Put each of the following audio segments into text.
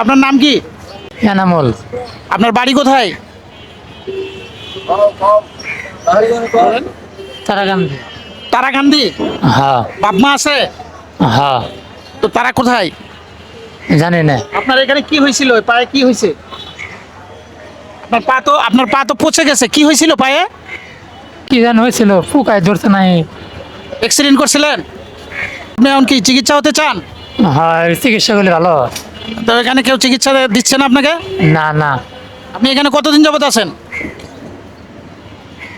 আপনার নাম কি? এনামুল। আপনার বাড়ি কোথায়? তারাকান্দি। তারাকান্দি। হ্যাঁ বাপ মা আছে? হ্যাঁ। তো তারা কোথায়? জানি না। আপনার এখানে কি হয়েছিল? পায়ে কি হয়েছে? আপনার পা তো পচে গেছে, কি হয়েছিল পায়ে? কি জানি হয়েছিল, ফুকায় ধরছে নাই। অ্যাক্সিডেন্ট করছিলেন? আপনি এখন কি চিকিৎসা হতে চান? হ্যাঁ, চিকিৎসা করলে ভালো হয়। তো এখানে কেউ চিকিৎসা দিচ্ছে না আপনাকে? না না। আপনি এখানে কতদিন যাবত আছেন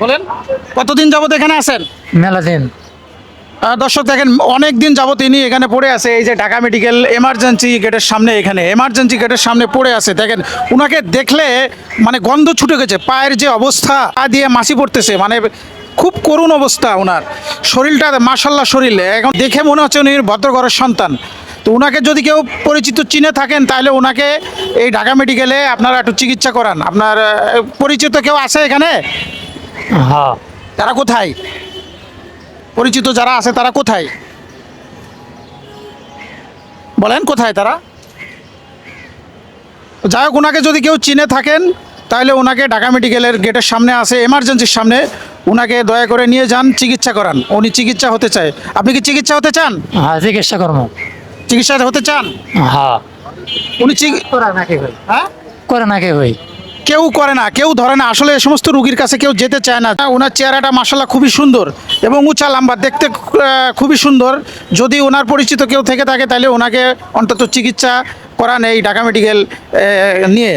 বলেন? কতদিন যাবত এখানে আছেন? মেলা দিন। দর্শক দেখেন, অনেক দিন যাবত ইনি এখানে পড়ে আছে। এই যে ঢাকা মেডিকেল এমার্জেন্সি গেটের সামনে, এখানে এমার্জেন্সি গেটের সামনে পড়ে আছে। দেখেন, উনাকে দেখলে মানে গন্ধ ছুটে গেছে। পায়ের যে অবস্থা, পা দিয়ে মাছি পড়তেছে, মানে খুব করুণ অবস্থা ওনার। শরীরটা মাশাল্লাহ, শরীর এখন দেখে মনে হচ্ছে উনি ভদ্রঘরের সন্তান। তো ওনাকে যদি কেউ পরিচিত চিনে থাকেন, তাহলে ওনাকে এই ঢাকা মেডিকেলে আপনারা একটু চিকিৎসা করান। আপনার পরিচিত কেউ আছে এখানে? হ্যাঁ। তারা কোথায়? পরিচিত যারা আছে তারা কোথায় বলেন? কোথায় তারা? যাই হোক, ওনাকে যদি কেউ চিনে থাকেন, তাহলে ওনাকে ঢাকা মেডিকেলের গেটের সামনে আছে, এমার্জেন্সির সামনে, ওনাকে দয়া করে নিয়ে যান, চিকিৎসা করান। উনি চিকিৎসা হতে চায়। আপনি কি চিকিৎসা হতে চান? হ্যাঁ, চিকিৎসা করবো। চিকিৎসা হতে চান? হ্যাঁ। উনি করে নাকি হই? হ্যাঁ, করে নাকি হই? কেউ করে না, কেউ ধরে না। আসলে এই সমস্ত রুগীর কাছে কেউ যেতে চায় না। ওনার চেহারাটা মাশাল্লাহ খুবই সুন্দর এবং উঁচা লম্বা, দেখতে খুবই সুন্দর। যদি ওনার পরিচিত কেউ থেকে থাকে, তাহলে ওনাকে অন্তত চিকিৎসা করান এই ঢাকা মেডিকেল নিয়ে।